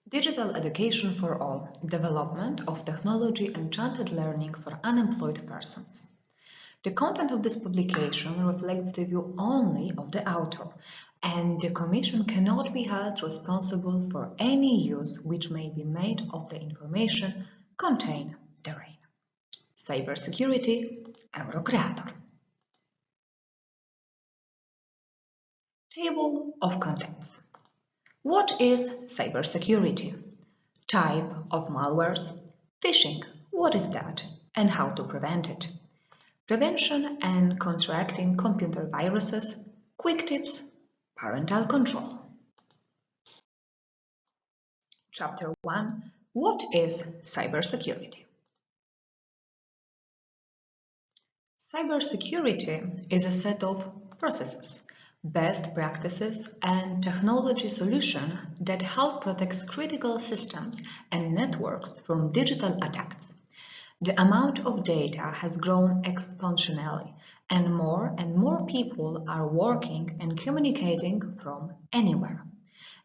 Digital education for all, development of technology-enchanted learning for unemployed persons. The content of this publication reflects the view only of the author, and the Commission cannot be held responsible for any use which may be made of the information contained therein. Cybersecurity, Eurocreator. Table of contents. What is cybersecurity? Type of malwares. Phishing, what is that and how to prevent it? Prevention and counteracting computer viruses. Quick tips. Parental control. Chapter 1. What is cybersecurity? Cybersecurity is a set of processes, best practices, and technology solutions that help protect critical systems and networks from digital attacks. The amount of data has grown exponentially, and more people are working and communicating from anywhere.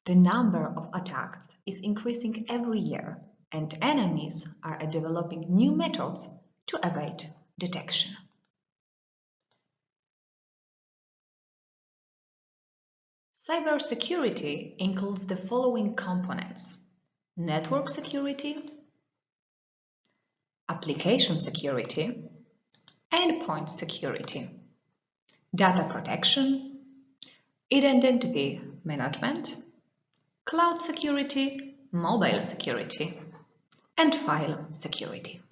The number of attacks is increasing every year, and enemies are developing new methods to evade detection. Cybersecurity includes the following components: network security, application security, endpoint security, data protection, identity management, cloud security, mobile security, and file security.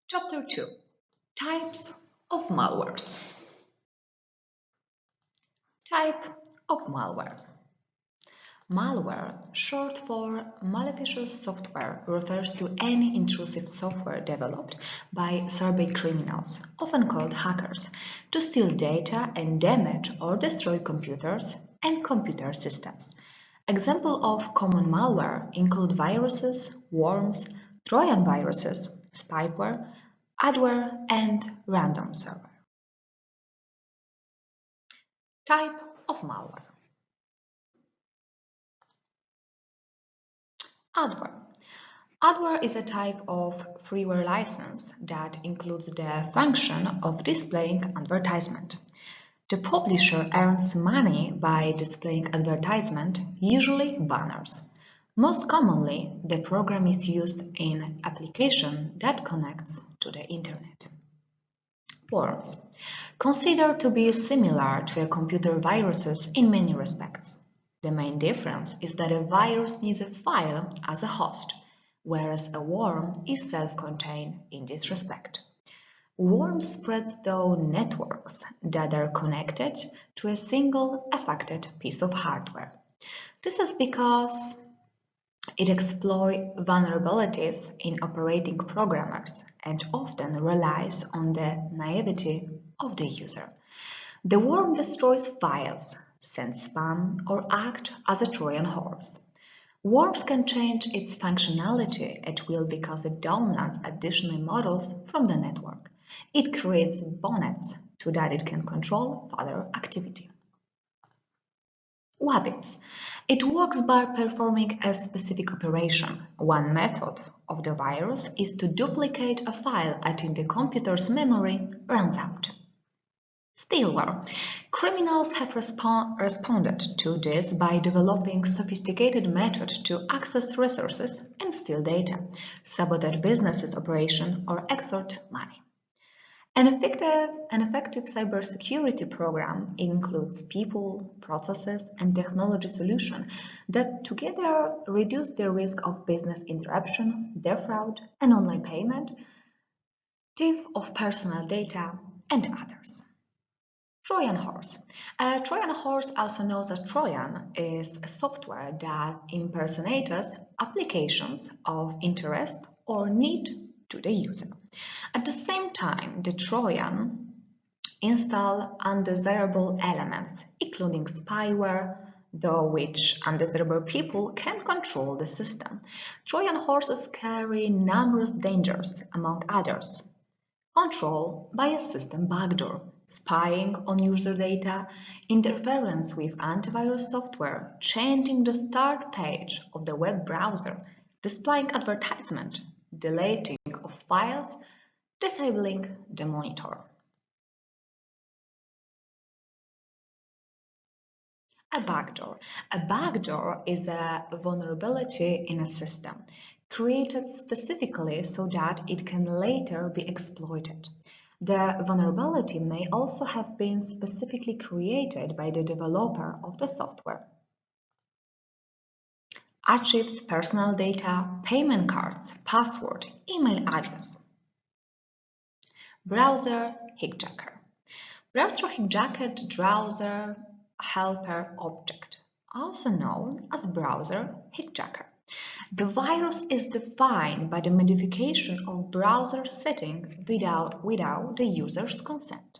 Chapter 2. Types of malwares. Type of malware. Malware, short for malicious software, refers to any intrusive software developed by cybercriminals, often called hackers, to steal data and damage or destroy computers and computer systems. Examples of common malware include viruses, worms, Trojan viruses, spyware, adware, and random server. Type of malware. Adware. Adware is a type of freeware license that includes the function of displaying advertisement. The publisher earns money by displaying advertisement, usually banners. Most commonly, the program is used in an application that connects to the internet. Worms. Considered to be similar to computer viruses in many respects. The main difference is that a virus needs a file as a host, whereas a worm is self-contained in this respect. Worms spread through networks that are connected to a single affected piece of hardware. This is because it exploits vulnerabilities in operating programmers and often relies on the naivety of the user. The worm destroys files, sends spam, or acts as a Trojan horse. Worms can change its functionality at will because it downloads additional models from the network. It creates bonnets so that it can control further activity. Wabbits. It works by performing a specific operation. One method of the virus is to duplicate a file until the computer's memory runs out. Stealware. Criminals have responded to this by developing sophisticated methods to access resources and steal data, sabotage businesses' operations, or extort money. An effective cybersecurity program includes people, processes, and technology solutions that together reduce the risk of business interruption, defraud, and online payment, theft of personal data, and others. Trojan horse. A Trojan horse, also known as Trojan, is a software that impersonates applications of interest or need to the user. At the same time, the Trojan installs undesirable elements, including spyware, though which undesirable people can control the system. Trojan horses carry numerous dangers, among others. Control by a system backdoor. spying on user data, interference with antivirus software, changing the start page of the web browser, displaying advertisement, deleting of files, disabling the monitor. A backdoor. A backdoor is a vulnerability in a system, created specifically so that it can later be exploited. The vulnerability may also have been specifically created by the developer of the software. Achieves personal data, payment cards, password, email address. Browser hijacker. Browser hijacked browser helper object, also known as browser hijacker. The virus is defined by the modification of browser setting without the user's consent.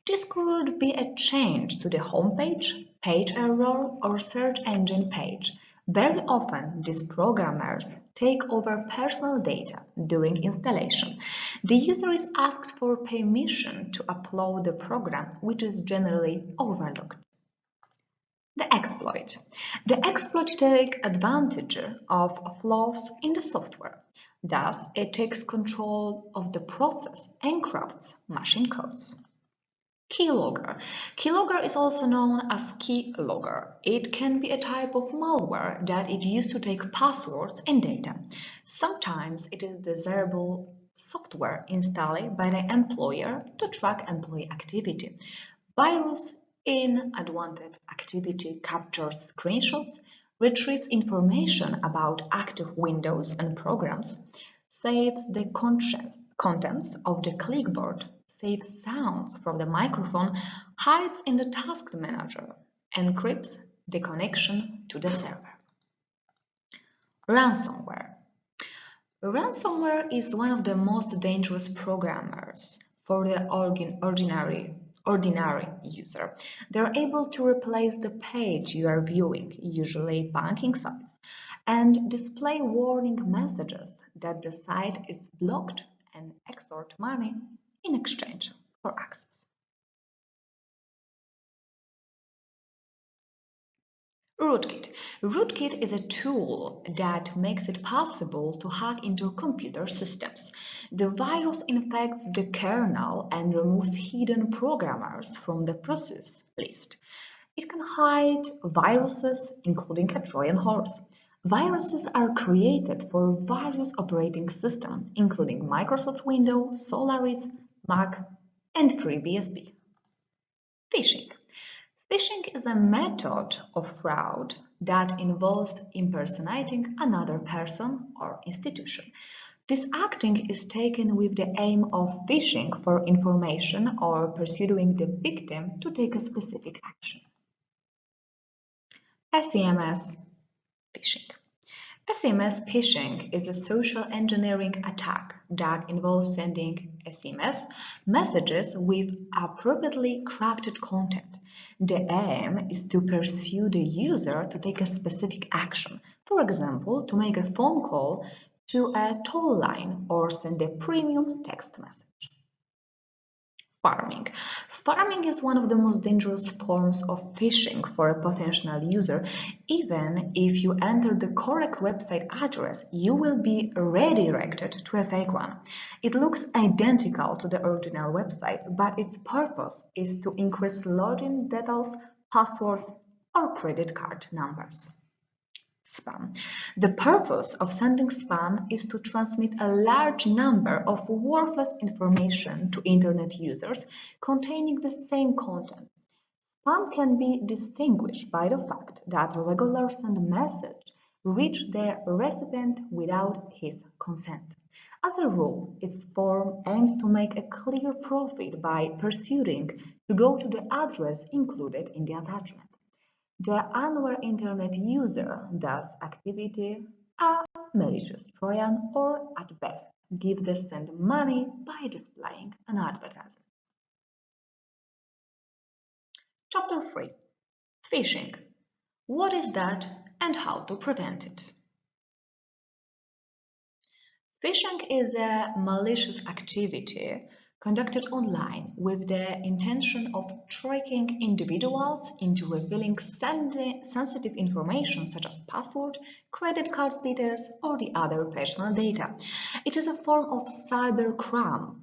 This could be a change to the homepage, page error, or search engine page. Very often, these programmers take over personal data during installation. The user is asked for permission to upload the program, which is generally overlooked. The exploit. The exploit takes advantage of flaws in the software. Thus, it takes control of the process and corrupts machine codes. Keylogger. Keylogger is also known as keylogger. It can be a type of malware that is used to take passwords and data. Sometimes it is desirable software installed by the employer to track employee activity. Virus in unwanted activity captures screenshots, retrieves information about active windows and programs, saves the contents of the clipboard, saves sounds from the microphone, hides in the task manager, encrypts the connection to the server. Ransomware. Ransomware is one of the most dangerous programmers for the ordinary user. They're able to replace the page you are viewing, usually banking sites, and display warning messages that the site is blocked and extort money in exchange for access. Rootkit. Rootkit is a tool that makes it possible to hack into computer systems. The virus infects the kernel and removes hidden programmers from the process list. It can hide viruses, including a Trojan horse. Viruses are created for various operating systems, including Microsoft Windows, Solaris, Mac, and FreeBSD. Phishing. Phishing is a method of fraud that involves impersonating another person or institution. This acting is taken with the aim of phishing for information or persuading the victim to take a specific action. SMS phishing. SMS phishing is a social engineering attack that involves sending SMS messages with appropriately crafted content. The aim is to pursue the user to take a specific action, for example, to make a phone call to a toll line or send a premium text message. Farming. Farming is one of the most dangerous forms of phishing for a potential user. Even if you enter the correct website address, you will be redirected to a fake one. It looks identical to the original website, but its purpose is to increase login details, passwords, or credit card numbers. Spam. The purpose of sending spam is to transmit a large number of worthless information to Internet users containing the same content. Spam can be distinguished by the fact that regular send messages reach their recipient without his consent. As a rule, its form aims to make a clear profit by pursuing to go to the address included in the attachment. The unaware Internet user does activity a malicious Trojan or at best give the send money by displaying an advertisement. Chapter 3. Phishing. What is that and how to prevent it? Phishing is a malicious activity conducted online with the intention of tricking individuals into revealing sensitive information such as password, credit card details, or the other personal data. It is a form of cybercrime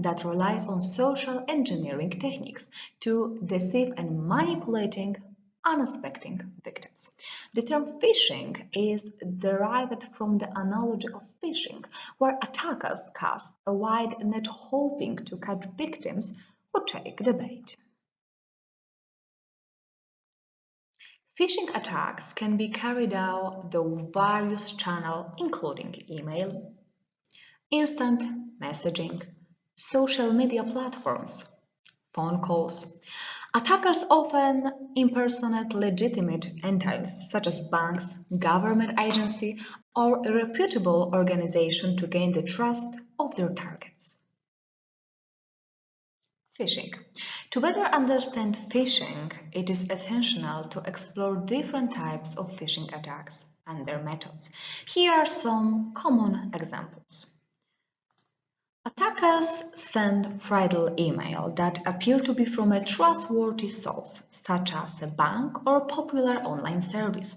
that relies on social engineering techniques to deceive and manipulating unsuspecting victims. The term phishing is derived from the analogy of fishing, where attackers cast a wide net hoping to catch victims who take the bait. Phishing attacks can be carried out through various channels including email, instant messaging, social media platforms, phone calls. Attackers often impersonate legitimate entities such as banks, government agency, or a reputable organization to gain the trust of their targets. Phishing. To better understand phishing, it is essential to explore different types of phishing attacks and their methods. Here are some common examples. Attackers send fraudulent email that appear to be from a trustworthy source, such as a bank or popular online service.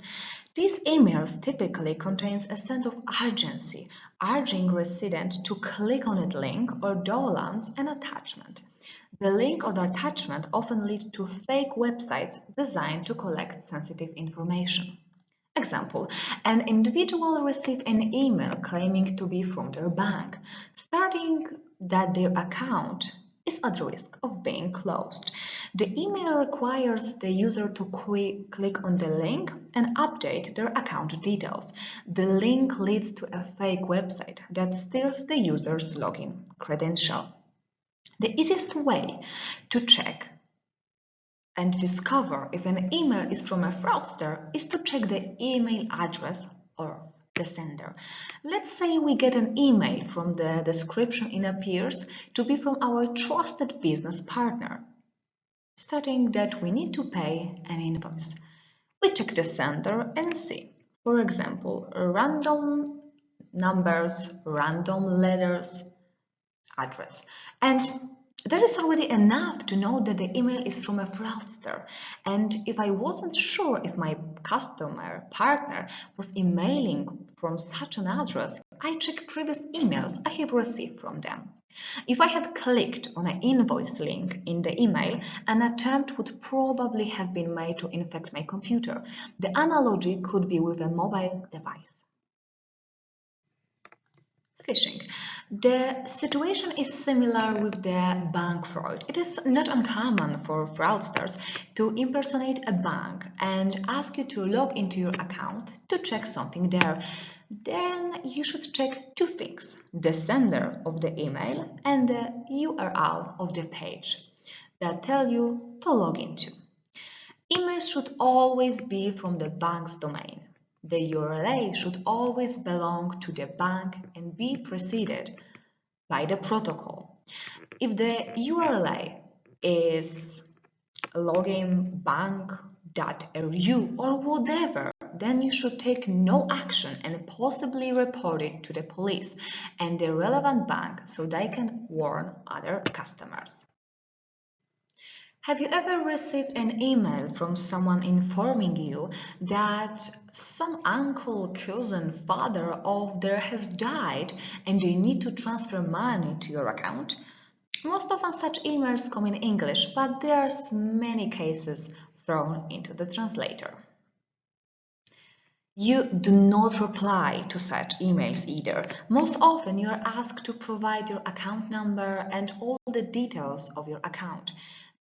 These emails typically contain a sense of urgency, urging recipients to click on a link or download an attachment. The link or the attachment often leads to fake websites designed to collect sensitive information. Example, an individual received an email claiming to be from their bank, stating that their account is at risk of being closed. The email requires the user to click on the link and update their account details. The link leads to a fake website that steals the user's login credential. The easiest way to check and discover if an email is from a fraudster is to check the email address of the sender. Let's say we get an email from the description it appears to be from our trusted business partner, stating that we need to pay an invoice. We check the sender and see, for example, random numbers, random letters, address. And there is already enough to know that the email is from a fraudster. And if I wasn't sure if my customer partner was emailing from such an address, I check previous emails I have received from them. If I had clicked on an invoice link in the email, an attempt would probably have been made to infect my computer. The analogy could be with a mobile device. Phishing. The situation is similar with the bank fraud. It is not uncommon for fraudsters to impersonate a bank and ask you to log into your account to check something there. Then you should check two things: the sender of the email and the URL of the page that tell you to log into. Emails should always be from the bank's domain. The URL should always belong to the bank and be preceded by the protocol. If the URL is loginbank.ru or whatever, then you should take no action and possibly report it to the police and the relevant bank so they can warn other customers. Have you ever received an email from someone informing you that some uncle, cousin, father of theirs has died and you need to transfer money to your account? Most often such emails come in English, but there's many cases thrown into the translator. You do not reply to such emails either. Most often you are asked to provide your account number and all the details of your account.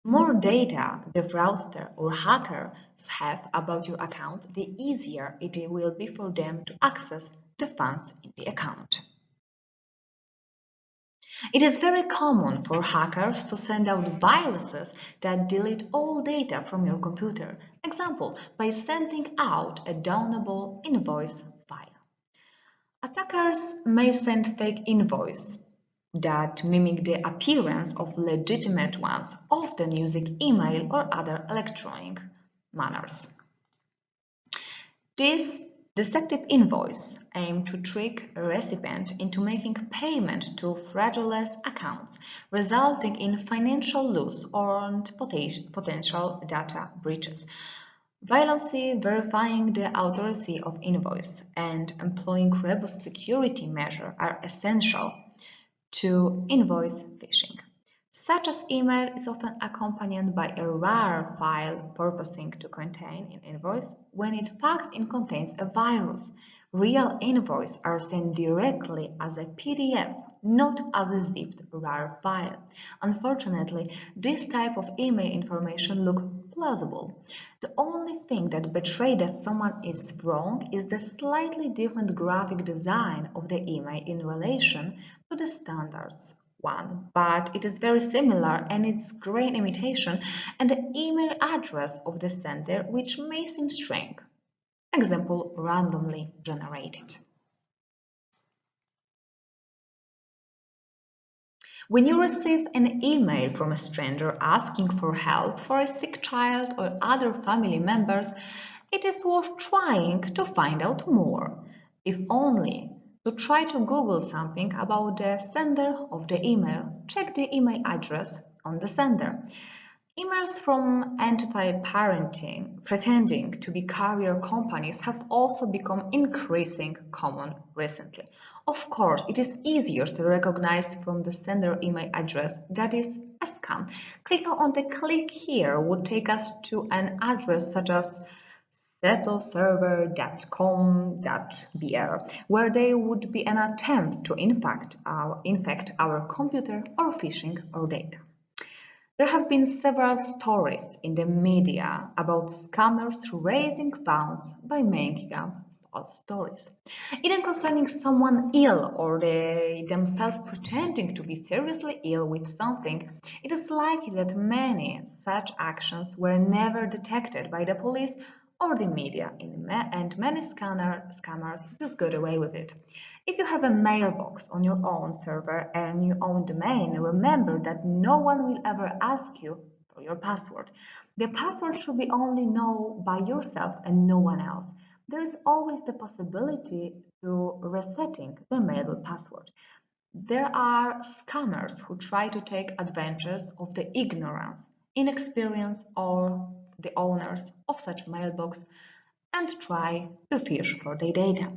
More data the fraudster or hackers have about your account, the easier it will be for them to access the funds in the account. It is very common for hackers to send out viruses that delete all data from your computer. Example, by sending out a downloadable invoice file. Attackers may send fake invoices that mimic the appearance of legitimate ones, often using email or other electronic manners. The Deceptive invoice aim to trick a recipient into making payment to fraudulent accounts, resulting in financial loss or potential data breaches. Violently verifying the authority of invoice and employing robust security measures are essential to invoice phishing. Such as email is often accompanied by a rare file purposing to contain an invoice when in fact it contains a virus. Real invoices are sent directly as a PDF, not as a zipped rare file. Unfortunately, this type of email information looks plausible. The only thing that betrays that someone is wrong is the slightly different graphic design of the email in relation to the standards one, but it is very similar and it's great imitation, and the email address of the sender, which may seem strange. Example, randomly generated. When you receive an email from a stranger asking for help for a sick child or other family members, it is worth trying to find out more, if only to try to Google something about the sender of the email. Check the email address on the sender. Emails from entities pretending to be carrier companies have also become increasingly common recently. Of course, it is easier to recognize from the sender email address that is a scam. Clicking on the click here would take us to an address such as setoserver.com.br, where there would be an attempt to infect our computer or phishing our data. There have been several stories in the media about scammers raising funds by making up false stories, either concerning someone ill or themselves pretending to be seriously ill with something. It is likely that many such actions were never detected by the police or the media, and many scammers just got away with it. If you have a mailbox on your own server and your own domain, remember that no one will ever ask you for your password. The password should be only known by yourself and no one else. There is always the possibility to resetting the mail password. There are scammers who try to take advantage of the ignorance, inexperience, or the owners of such mailbox and try to fish for their data.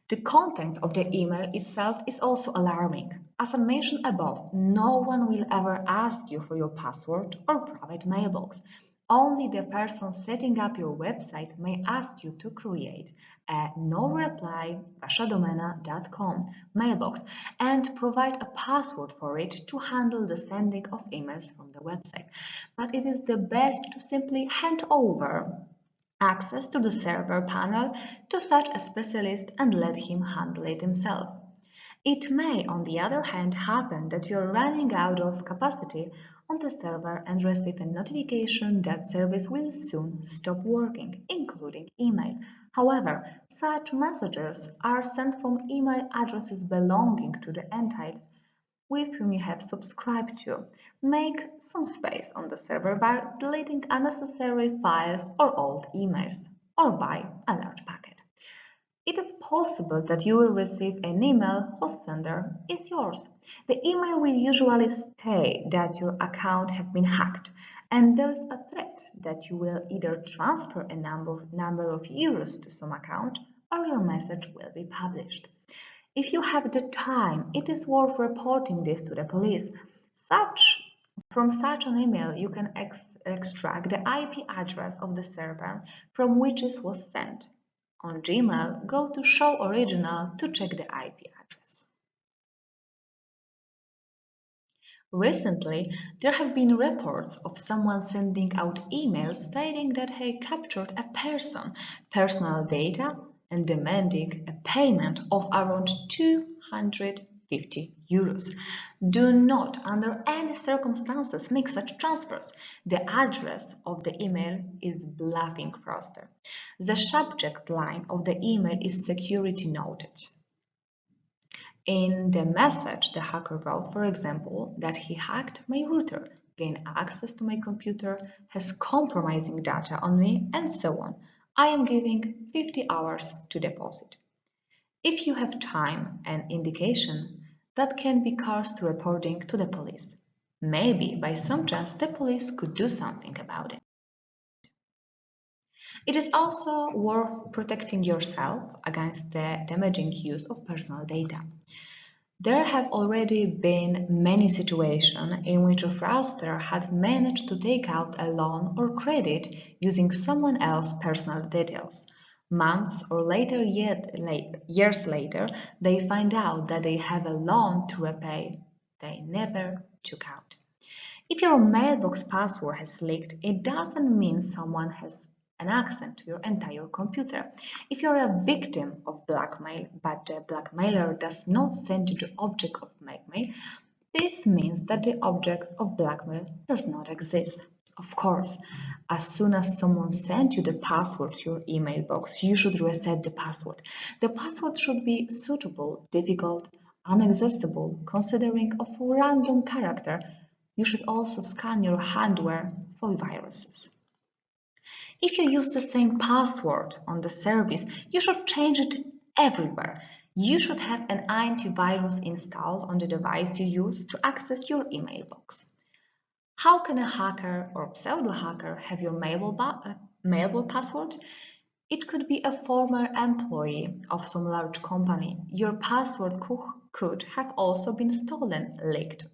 The content of the email itself is also alarming. As I mentioned above, no one will ever ask you for your password or private mailbox. Only the person setting up your website may ask you to create a no-reply-washadomena.com mailbox and provide a password for it to handle the sending of emails from the website. But it is the best to simply hand over access to the server panel to such a specialist and let him handle it himself. It may, on the other hand, happen that you are running out of capacity on the server and receive a notification that service will soon stop working, including email. However, such messages are sent from email addresses belonging to the entities with whom you have subscribed to. Make some space on the server by deleting unnecessary files or old emails, or buy a large packet. It is possible that you will receive an email whose sender is yours. The email will usually state that your account has been hacked, and there is a threat that you will either transfer a number of euros to some account or your message will be published. If you have the time, it is worth reporting this to the police. From such an email, you can extract the IP address of the server from which it was sent. On Gmail, go to Show Original to check the IP address. Recently, there have been reports of someone sending out emails stating that he captured a personal data, and demanding a payment of around 250 euros. Do not, under any circumstances, make such transfers. The address of the email is bluffing fraudster. The subject line of the email is security noted. In the message, the hacker wrote, for example, that he hacked my router, gained access to my computer, has compromising data on me, and so on. I am giving 50 hours to deposit. If you have time and indication, that can be cause to reporting to the police. Maybe by some chance the police could do something about it. It is also worth protecting yourself against the damaging use of personal data. There have already been many situations in which a fraudster had managed to take out a loan or credit using someone else's personal details. Months or years later, they find out that they have a loan to repay they never took out. If your mailbox password has leaked, it doesn't mean someone has an access to your entire computer. If you're a victim of blackmail, but the blackmailer does not send you the object of blackmail, this means that the object of blackmail does not exist. Of course, as soon as someone sends you the password to your email box, you should reset the password. The password should be suitable, difficult, inaccessible, considering of random character. You should also scan your hardware for viruses. If you use the same password on the service, you should change it everywhere. You should have an antivirus installed on the device you use to access your email box. How can a hacker or pseudo-hacker have your mailable password? It could be a former employee of some large company. Your password could have also been stolen, leaked,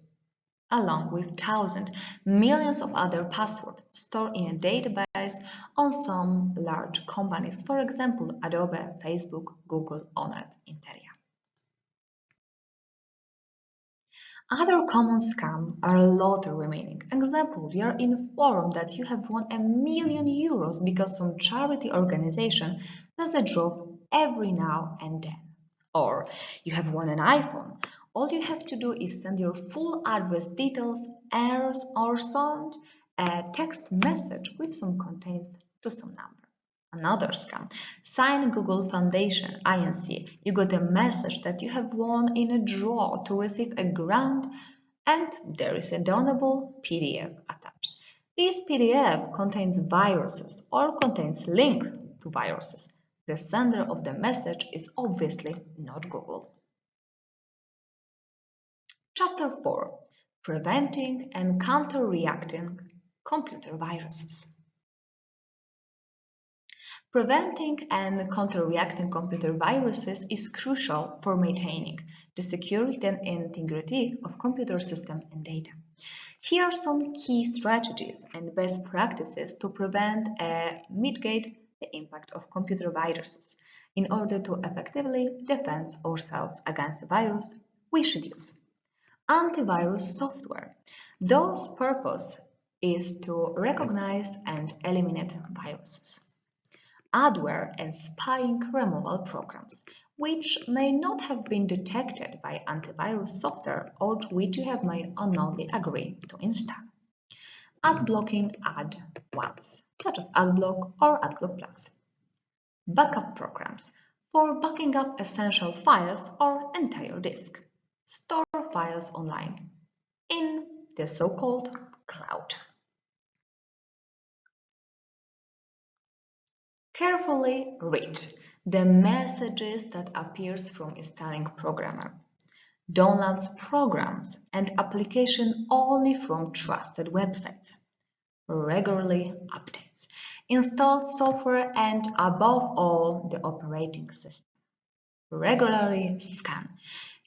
along with thousands, millions of other passwords stored in a database on some large companies, for example, Adobe, Facebook, Google, Onet, Interia. Other common scams are lottery remaining. Example, you are informed that you have won €1,000,000 because some charity organization does a draw every now and then. Or you have won an iPhone. All you have to do is send your full address details or send a text message with some contents to some number. Another scam. Sign Google Foundation, INC. You got a message that you have won in a draw to receive a grant and there is a downloadable PDF attached. This PDF contains viruses or contains links to viruses. The sender of the message is obviously not Google. Chapter 4. Preventing and counter-reacting computer viruses. Preventing and counter-reacting computer viruses is crucial for maintaining the security and integrity of computer systems and data. Here are some key strategies and best practices to prevent and mitigate the impact of computer viruses. In order to effectively defend ourselves against the virus, we should use antivirus software. Those purpose is to recognize and eliminate viruses. Adware and spying removal programs, which may not have been detected by antivirus software or which you have might unknowingly agree to install. Ad blocking add-ons, such as AdBlock or AdBlock Plus. Backup programs for backing up essential files or entire disk. Store files online in the so-called cloud. Carefully read the messages that appears from installing programmer. Downloads programs and application only from trusted websites. Regularly updates. Install software and above all the operating system. Regularly scan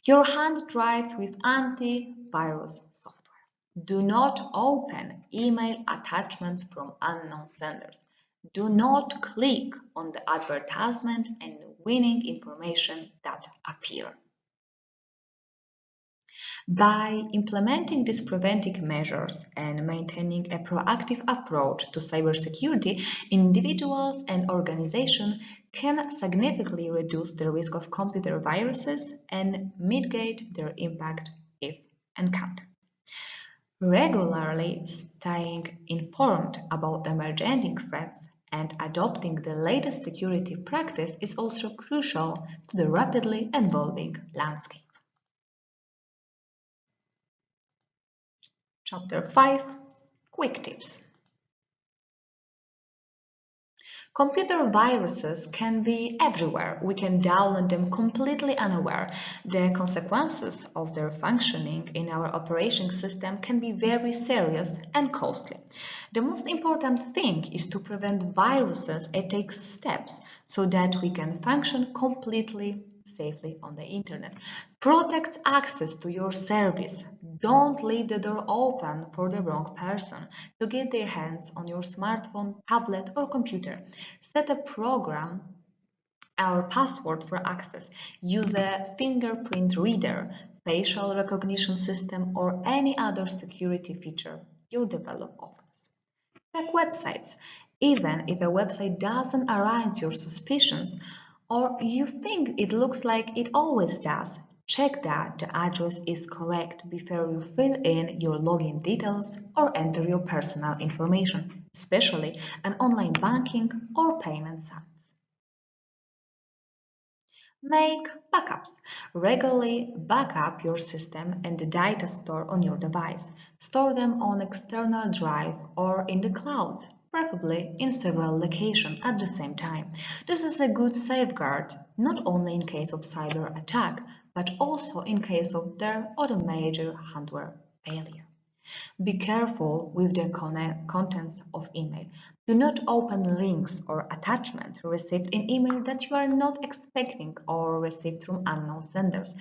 your hard drives with antivirus software. Do not open email attachments from unknown senders. Do not click on the advertisement and winning information that appear. By implementing these preventive measures and maintaining a proactive approach to cybersecurity, individuals and organizations can significantly reduce the risk of computer viruses and mitigate their impact if encountered. Regularly staying informed about emerging threats and adopting the latest security practice is also crucial to the rapidly evolving landscape. Chapter 5. Quick tips. Computer viruses can be everywhere. We can download them completely unaware. The consequences of their functioning in our operating system can be very serious and costly. The most important thing is to prevent viruses and take steps so that we can function completely safely on the internet. Protect access to your service. Don't leave the door open for the wrong person to get their hands on your smartphone, tablet, or computer. Set a program or password for access. Use a fingerprint reader, facial recognition system, or any other security feature your developer offers. Check websites. Even if a website doesn't arouse your suspicions or you think it looks like it always does, check that the address is correct before you fill in your login details or enter your personal information, especially on online banking or payment sites. Make backups. Regularly backup your system and the data store on your device. Store them on external drive or in the cloud, preferably in several locations at the same time. This is a good safeguard, not only in case of cyber attack, but also in case of their other major hardware failure. Be careful with the contents of email. Do not open links or attachments received in email that you are not expecting or received from unknown senders.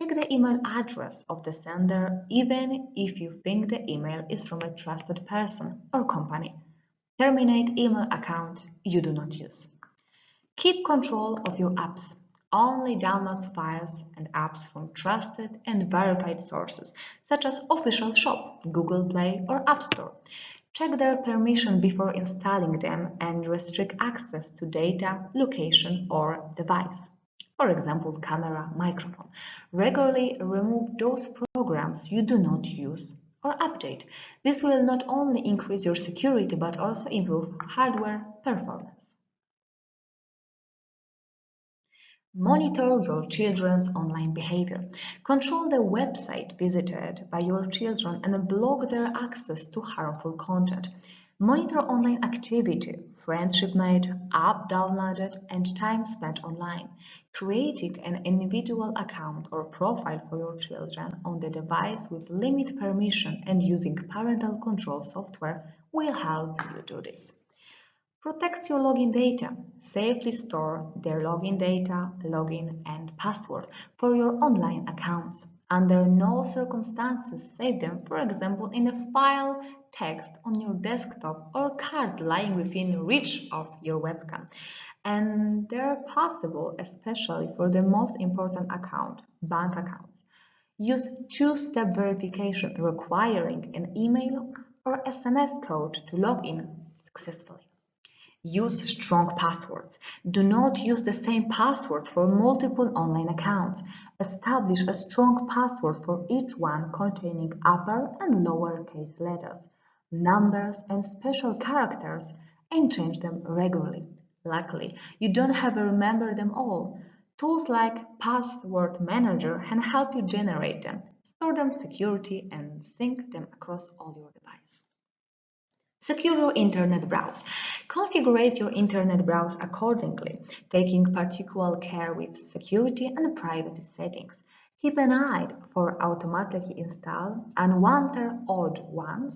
Check the email address of the sender even if you think the email is from a trusted person or company. Terminate email account you do not use. Keep control of your apps. Only download files and apps from trusted and verified sources, such as Official Shop, Google Play, or App Store. Check their permission before installing them and restrict access to data, location, or device. For example, camera, microphone. Regularly remove those programs you do not use or update. This will not only increase your security but also improve hardware performance. Monitor your children's online behavior. Control the website visited by your children and block their access to harmful content. Monitor online activity, friendship made, app downloaded, and time spent online. Creating an individual account or profile for your children on the device with limited permission and using parental control software will help you do this. Protects your login data. Safely store their login data, login, and password for your online accounts. Under no circumstances save them, for example, in a file text on your desktop or card lying within reach of your webcam. And they're possible, especially for the most important account, bank accounts. Use two-step verification requiring an email or SMS code to log in successfully. Use strong passwords. Do not use the same password for multiple online accounts. Establish a strong password for each one containing upper and lower case letters, numbers, and special characters, and change them regularly. Luckily, you don't have to remember them all. Tools like Password Manager can help you generate them, store them securely, and sync them across all your devices. Secure your internet browse. Configure your internet browse accordingly, taking particular care with security and privacy settings. Keep an eye for automatically installed unwanted odd ones,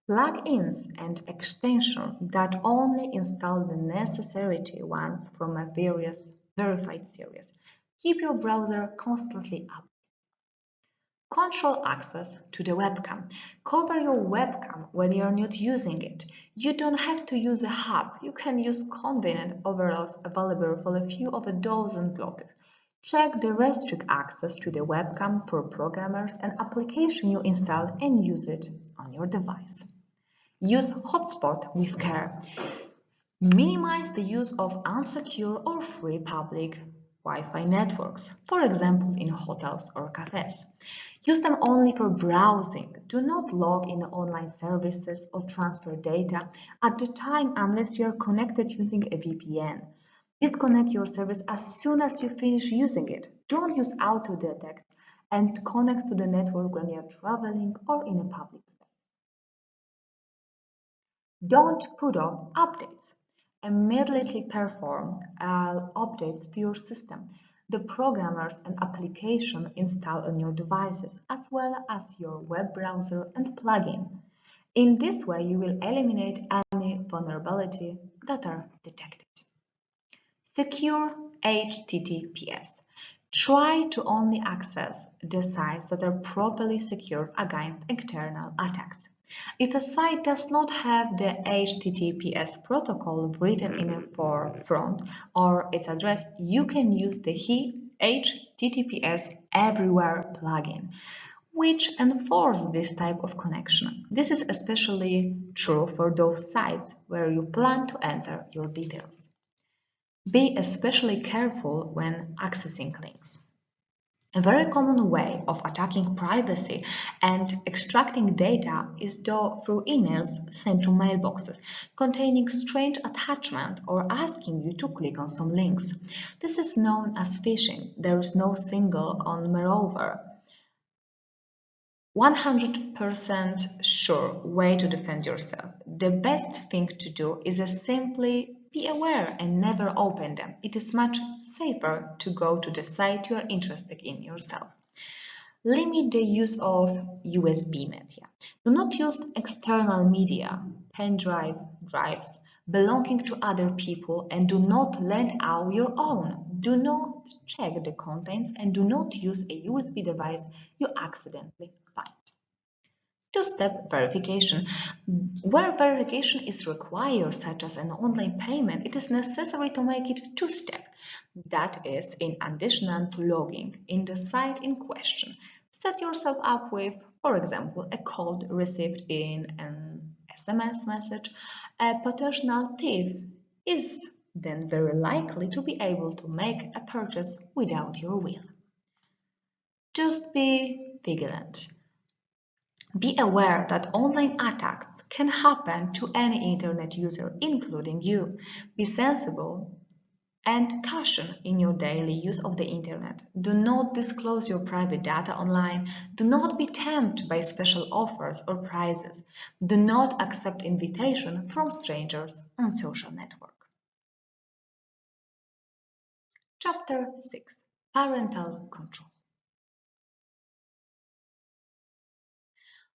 plugins and extensions that only install the necessary ones from a various verified series. Keep your browser constantly up. Control access to the webcam. Cover your webcam when you are not using it. You don't have to use a hub. You can use convenient overlays available for a few of a dozen zlotys. Check the restrict access to the webcam for programmers and application you install and use it on your device. Use hotspot with care. Minimize the use of unsecure or free public Wi-Fi networks, for example in hotels or cafes. Use them only for browsing. Do not log in online services or transfer data at the time unless you are connected using a VPN. Disconnect your service as soon as you finish using it. Don't use auto-detect and connect to the network when you are traveling or in a public space. Don't put off updates. immediately perform updates to your system, the programmers and application installed on your devices, as well as your web browser and plugin. In this way, you will eliminate any vulnerability that are detected. Secure HTTPS. Try to only access the sites that are properly secured against external attacks. If a site does not have the HTTPS protocol written in a forefront or its address, you can use the HTTPS Everywhere plugin, which enforces this type of connection. This is especially true for those sites where you plan to enter your details. Be especially careful when accessing links. A very common way of attacking privacy and extracting data is through emails sent to mailboxes containing strange attachments or asking you to click on some links. This is known as phishing. There is no single or moreover 100% sure way to defend yourself. The best thing to do is simply be aware and never open them. It is much safer to go to the site you are interested in yourself. Limit the use of USB media. Do not use external media, pen drives belonging to other people, and do not lend out your own. Do not check the contents and do not use a USB device you accidentally find. Two-step verification. Where verification is required, such as an online payment, it is necessary to make it two-step. That is, in addition to logging in the site in question, set yourself up with, for example, a code received in an SMS message. A potential thief is then very likely to be able to make a purchase without your will. Just be vigilant. Be aware that online attacks can happen to any internet user, including you. Be sensible and caution in your daily use of the internet. Do not disclose your private data online. Do not be tempted by special offers or prizes. Do not accept invitation from strangers on social network. Chapter 6. Parental Control.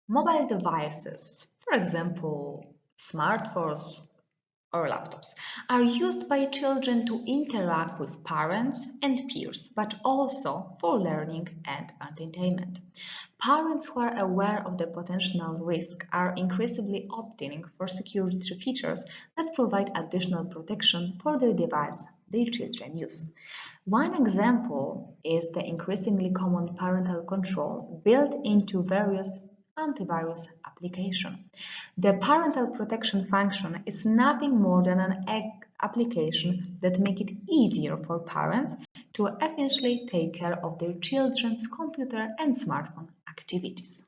Mobile devices, for example, smartphones or laptops, are used by children to interact with parents and peers, but also for learning and entertainment. Parents who are aware of the potential risk are increasingly opting for security features that provide additional protection for the device their children use. One example is the increasingly common parental control built into various antivirus applications. The parental protection function is nothing more than an application that makes it easier for parents to efficiently take care of their children's computer and smartphone activities.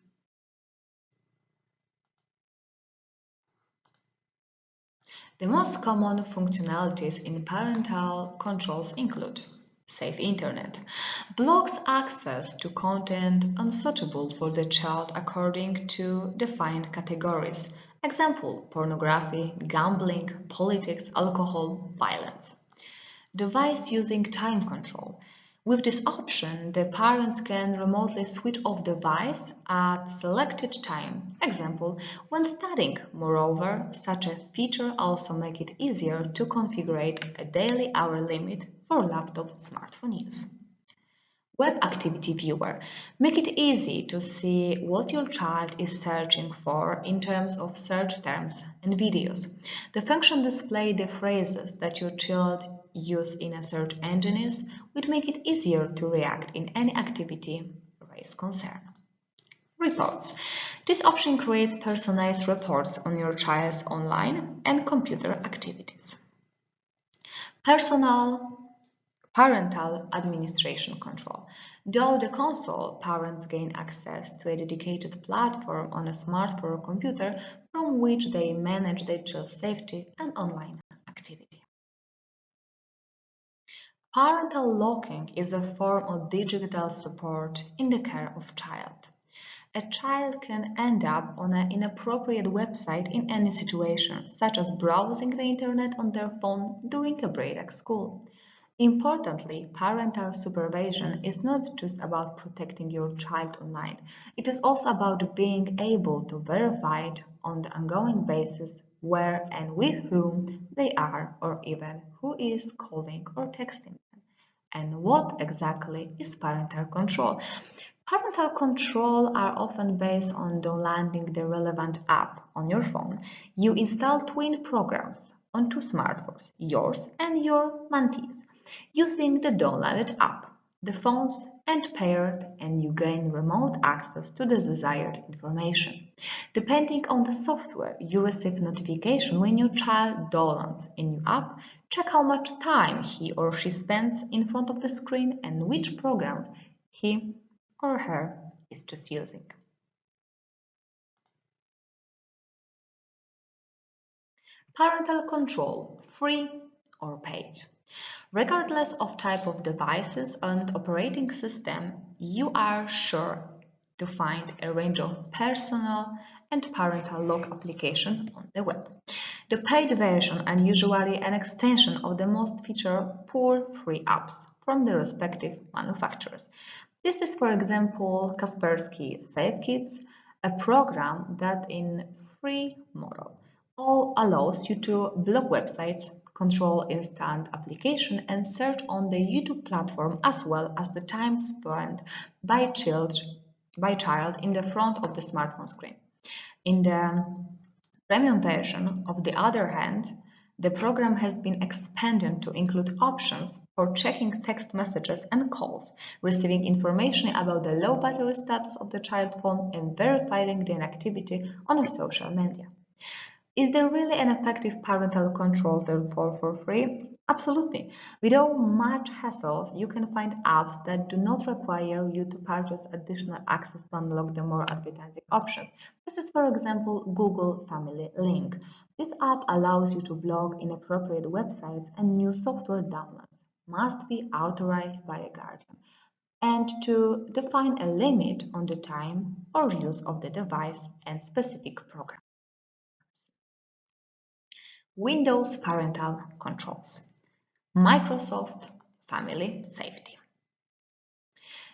The most common functionalities in parental controls include Safe Internet blocks access to content unsuitable for the child according to defined categories. Example, pornography, gambling, politics, alcohol, violence. Device using time control. With this option, the parents can remotely switch off the device at selected time. Example, when studying. Moreover, such a feature also makes it easier to configure a daily hour limit for laptop smartphone use. Web Activity Viewer. Make it easy to see what your child is searching for in terms of search terms and videos. The function displays the phrases that your child uses in a search engines, which make it easier to react in any activity raise concern. Reports. This option creates personalized reports on your child's online and computer activities. Parental administration control. Though the console, parents gain access to a dedicated platform on a smartphone or computer from which they manage their child's safety and online activity. Parental locking is a form of digital support in the care of child. A child can end up on an inappropriate website in any situation, such as browsing the internet on their phone during a break at school. Importantly, parental supervision is not just about protecting your child online. It is also about being able to verify it on the ongoing basis where and with whom they are, or even who is calling or texting them. And what exactly is parental control? Parental control are often based on downloading the relevant app on your phone. You install twin programs on two smartphones, yours and your mentee's, using the downloaded app. The phones and paired and you gain remote access to the desired information. Depending on the software, you receive notification when your child downloads a new app, check how much time he or she spends in front of the screen and which program he or her is just using. Parental control, free or paid. Regardless of type of devices and operating system, you are sure to find a range of personal and parental lock applications on the web. The paid version are usually an extension of the most feature-poor free apps from the respective manufacturers. This is, for example, Kaspersky Safe Kids, a program that in free model all allows you to block websites, control instant application, and search on the YouTube platform as well as the time spent by child in the front of the smartphone screen. In the premium version, on the other hand, the program has been expanded to include options for checking text messages and calls, receiving information about the low battery status of the child phone, and verifying the activity on social media. Is there really an effective parental control therefore for free? Absolutely. Without much hassle, you can find apps that do not require you to purchase additional access to unlock the more advertising options. This is, for example, Google Family Link. This app allows you to block inappropriate websites and new software downloads. Must be authorized by a guardian and to define a limit on the time or use of the device and specific programs. Windows parental controls. Microsoft Family Safety.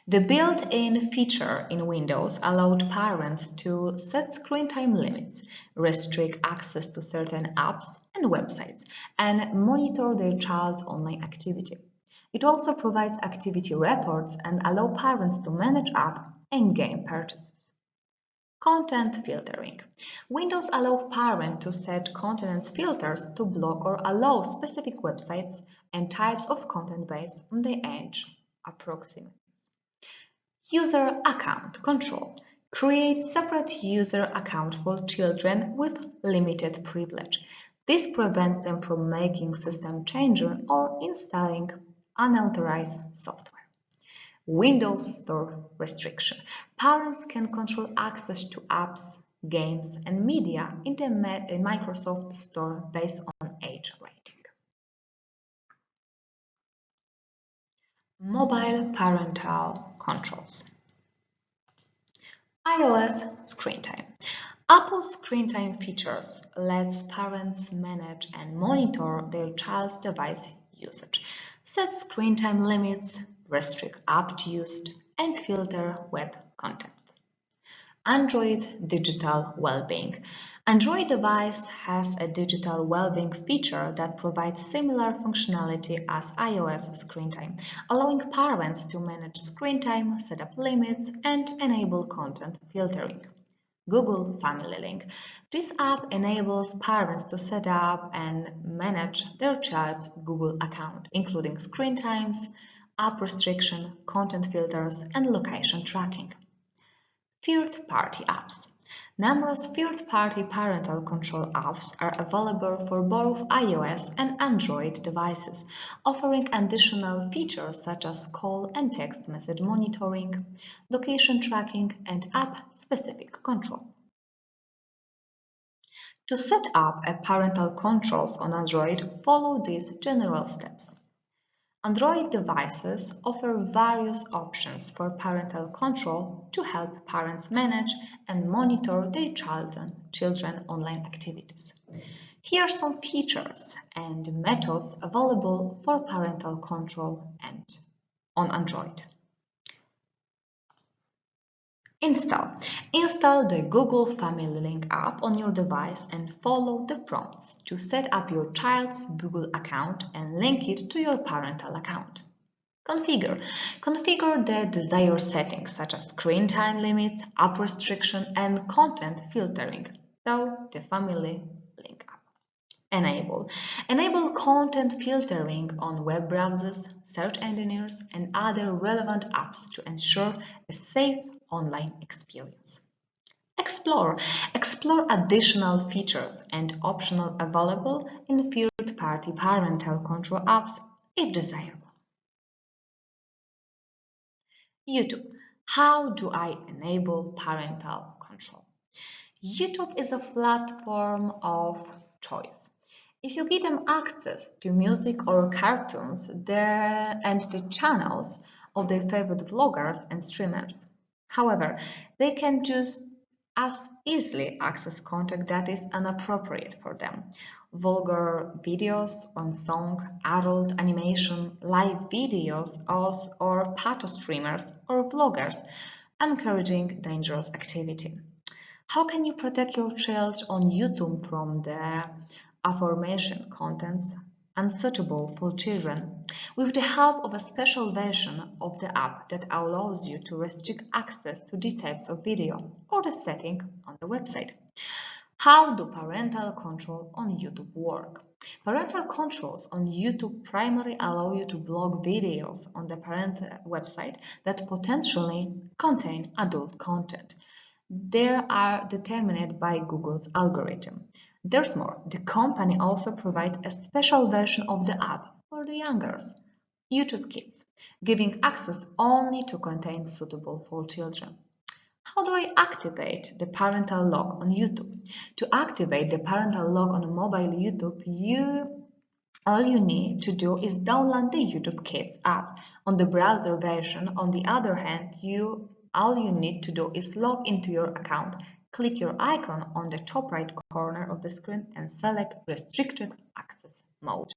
The built-in feature in Windows allowed parents to set screen time limits, restrict access to certain apps and websites, and monitor their child's online activity. It also provides activity reports and allows parents to manage app and game purchases. Content filtering. Windows allows parents to set content filters to block or allow specific websites and types of content based on the age approximates. User account control. Create separate user account for children with limited privilege. This prevents them from making system changes or installing unauthorized software. Windows Store restriction. Parents can control access to apps, games, and media in the Microsoft Store based on age rating. Mobile parental controls. iOS screen time. Apple's screen time features lets parents manage and monitor their child's device usage, set screen time limits, restrict app use, and filter web content. Android digital well-being. Android device has a digital well-being feature that provides similar functionality as iOS screen time, allowing parents to manage screen time, set up limits, and enable content filtering. Google Family Link. This app enables parents to set up and manage their child's Google account, including screen times, app restriction, content filters, and location tracking. Third-party apps. Numerous third-party parental control apps are available for both iOS and Android devices, offering additional features such as call and text message monitoring, location tracking, and app-specific control. To set up a parental controls on Android, follow these general steps. Android devices offer various options for parental control to help parents manage and monitor their children's online activities. Here are some features and methods available for parental control and on Android. Install the Google Family Link app on your device and follow the prompts to set up your child's Google account and link it to your parental account. Configure the desired settings such as screen time limits, app restriction, and content filtering through the Family Link app. Enable content filtering on web browsers, search engines, and other relevant apps to ensure a safe online experience. Explore additional features and options available in third-party parental control apps if desirable. YouTube. How do I enable parental control? YouTube is a platform of choice. If you give them access to music or cartoons and the channels of their favorite vloggers and streamers. However, they can just as easily access content that is inappropriate for them. Vulgar videos on song, adult animation, live videos, or pato streamers or vloggers encouraging dangerous activity. How can you protect your child on YouTube from the aforementioned contents unsuitable for children? With the help of a special version of the app that allows you to restrict access to details of video or the setting on the website. How do parental control on YouTube work? Parental controls on YouTube primarily allow you to block videos on the parent website that potentially contain adult content. They are determined by Google's algorithm. There's more, the company also provides a special version of the app for the youngers, YouTube Kids, giving access only to content suitable for children. How do I activate the parental lock on YouTube? To activate the parental lock on mobile YouTube, all you need to do is download the YouTube Kids app on the browser version. On the other hand, all you need to do is log into your account, click your icon on the top right corner of the screen and select Restricted Access Mode.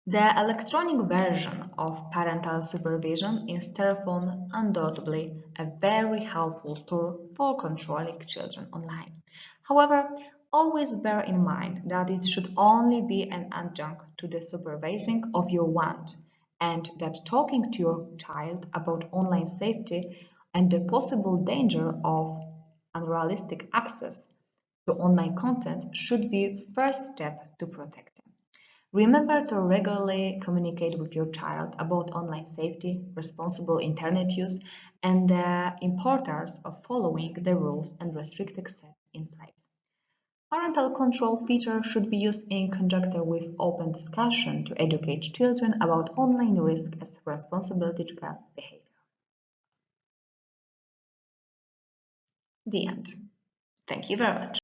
The electronic version of parental supervision is therefore undoubtedly a very helpful tool for controlling children online. However, always bear in mind that it should only be an adjunct to the supervising of your want, and that talking to your child about online safety and the possible danger of unrealistic access to online content should be first step to protect them. Remember to regularly communicate with your child about online safety, responsible internet use, and the importance of following the rules and restrictions set in place. Parental control features should be used in conjunction with open discussion to educate children about online risk as responsible digital behavior. The end. Thank you very much.